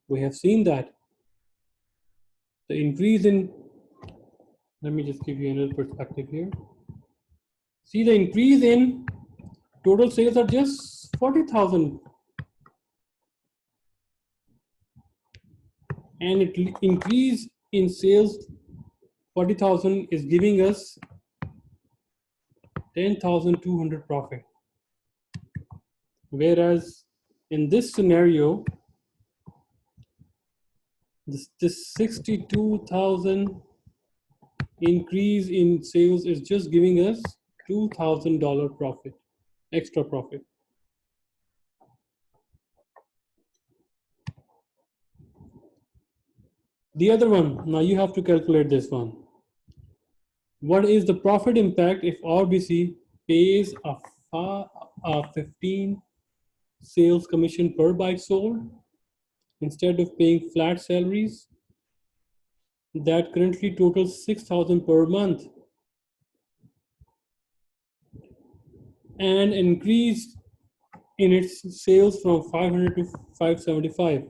We have seen that the increase in, let me just give you another perspective here. See, the increase in total sales are just 40,000, and it increase in sales 40,000 is giving us 10,200 profit. Whereas in this scenario, this 62,000 increase in sales is just giving us $2,000 profit, extra profit. The other one, now you have to calculate this one. What is the profit impact if RBC pays a 15 sales commission per bike sold instead of paying flat salaries that currently totals 6,000 per month, and increase in its sales from 500 to 575?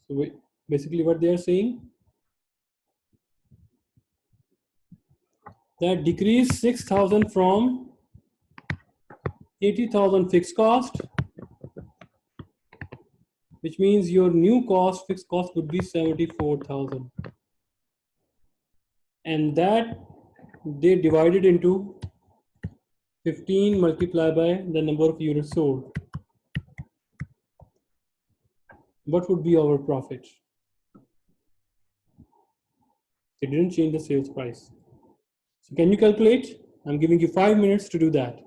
So basically what they are saying, that decrease 6,000 from 80,000 fixed cost, which means your new cost, fixed cost, would be 74,000. And that they divided into 15 multiplied by the number of units sold. What would be our profit? They didn't change the sales price. So can you calculate? I'm giving you 5 minutes to do that.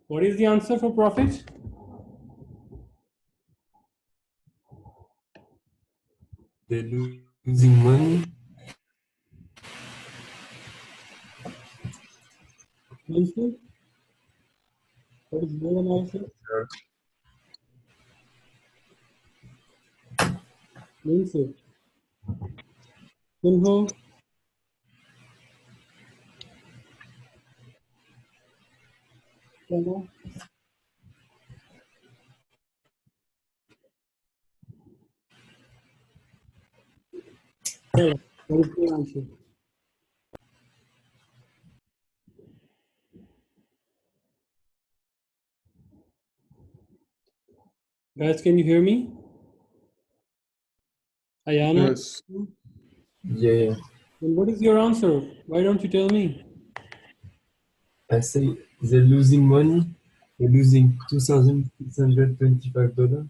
What is the answer for profit? They're losing money. Lindsay? What is your analysis? Lindsay? Kunho? Kunho? Tell us, what is your answer? Guys, can you hear me? Ayana? Yes. Yeah. And what is your answer? Why don't you tell me? I say they're losing money. They're losing $2,625.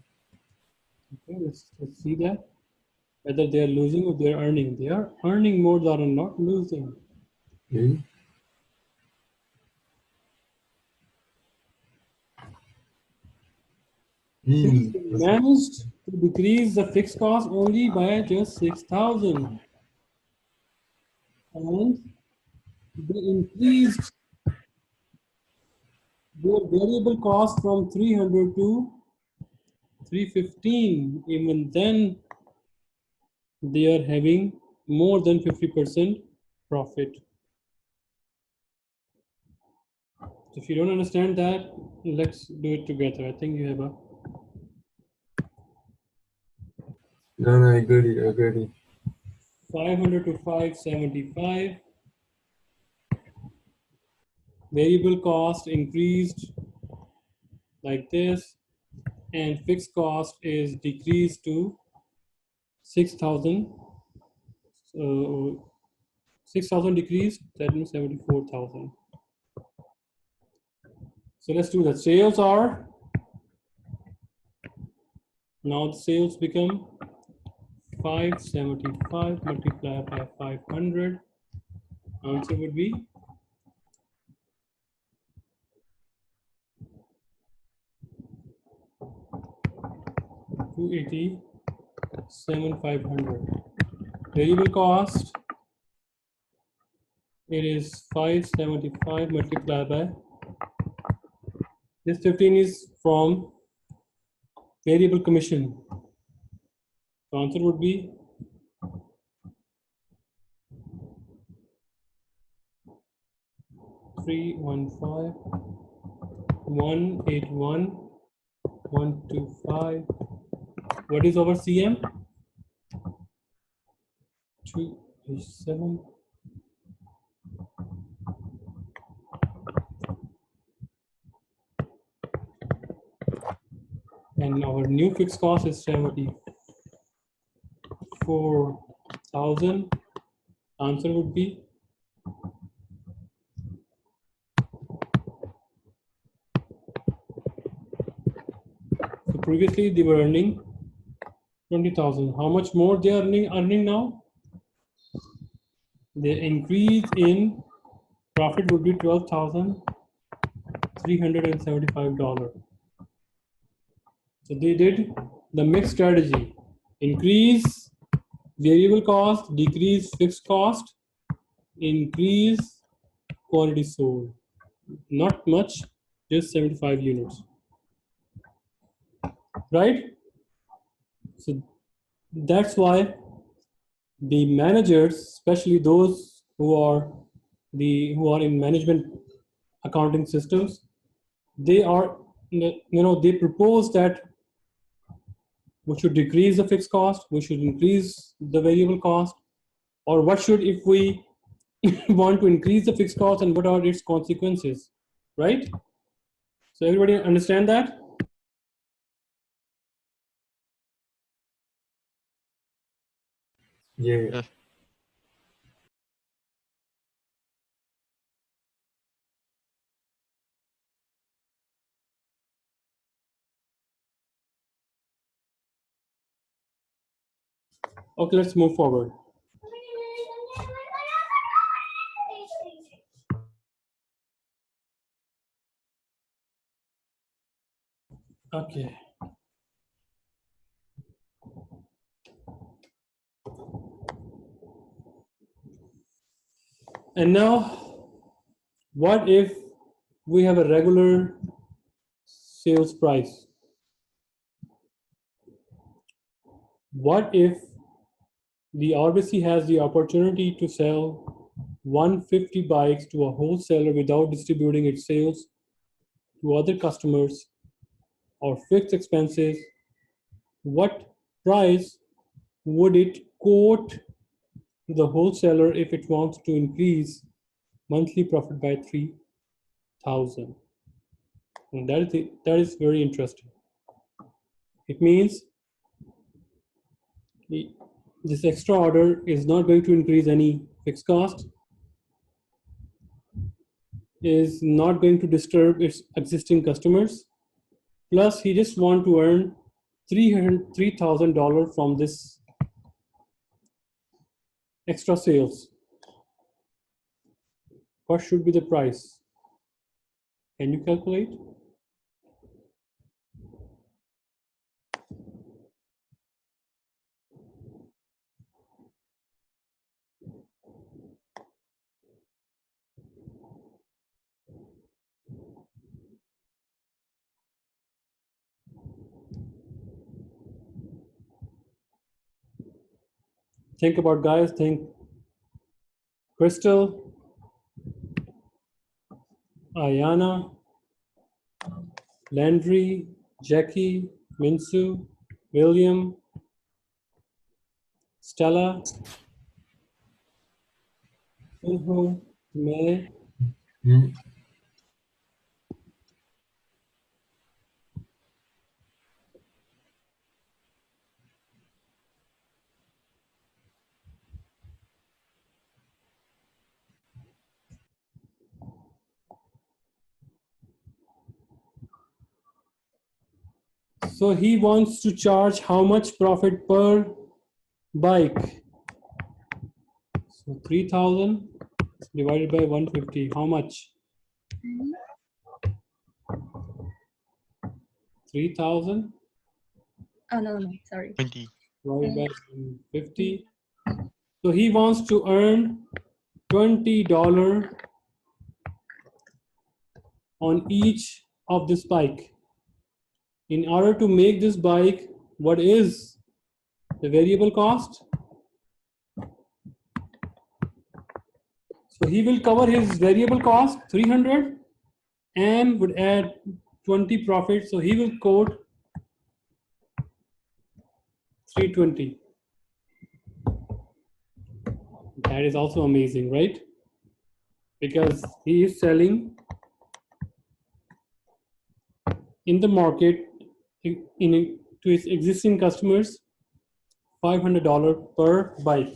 Okay, let's see that. Whether they are losing or they are earning. They are earning more than not losing. Okay. See, they managed to decrease the fixed cost only by just 6,000. And they increased their variable cost from 300 to 315. Even then, they are having more than 50% profit. If you don't understand that, let's do it together. I think you have a No, no, I got it. I got it. 500 to 575. Variable cost increased like this, and fixed cost is decreased to 6,000. So 6,000 decreased, that means 74,000. So let's do that. Sales are, now the sales become 575 multiplied by 500. Answer would be 287,500. Variable cost, it is 575 multiplied by, this 15 is from variable commission. The answer would be 315,181,125. What is our CM? 287. And our new fixed cost is 74,000. Answer would be so previously they were earning 20,000. How much more they are earning now? The increase in profit would be $12,375. So they did the mixed strategy: increase variable cost, decrease fixed cost, increase quantity sold. Not much, just 75 units, right? So that's why the managers, especially those who are in management accounting systems, they are, they propose that we should decrease the fixed cost, we should increase the variable cost, or what should, if we want to increase the fixed cost, and what are its consequences, right? So everybody understand that? Yeah. Yeah. Okay, let's move forward. Okay. And now, what if we have a regular sales price? What if the RBC has the opportunity to sell 150 bikes to a wholesaler without distributing its sales to other customers or fixed expenses? What price would it quote to the wholesaler if it wants to increase monthly profit by 3,000? And that is very interesting. It means this extra order is not going to increase any fixed cost, is not going to disturb its existing customers. Plus, he just want to earn $3,000 from this extra sales. What should be the price? Can you calculate? Think about, guys. Think Crystal, Ayana, Landry, Jackie, Minsu, William, Stella, Sinho, May. Hmm. So he wants to charge how much profit per bike? So 3,000 divided by 150. How much? 3,000 Oh, no, sorry. 20. divided by 150. So he wants to earn $20 on each of this bike. In order to make this bike, what is the variable cost? So he will cover his variable cost 300 and would add 20 profit. So he will quote 320. That is also amazing, right? Because he is selling in the market to his existing customers $500 per bike.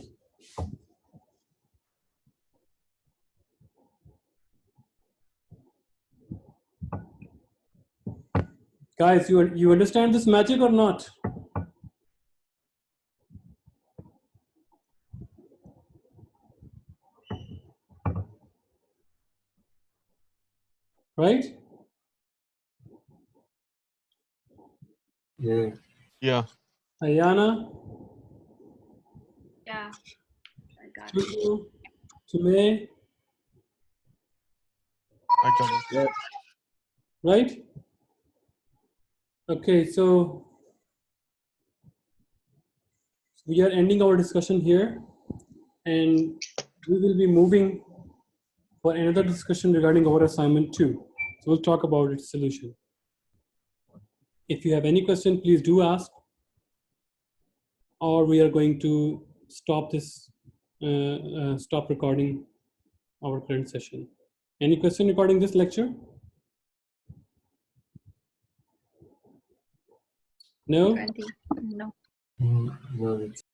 Guys, you understand this magic or not? Right? Yeah. Yeah, Ayana, Yeah, I got it. Tutu, Tume, I got it. Yeah. right? Okay, so we are ending our discussion here, and we will be moving for another discussion regarding our assignment 2. So we'll talk about its solution. If you have any question, please do ask, or we are going to stop this, stop recording our current session. Any question regarding this lecture? No? 20. No. No, it's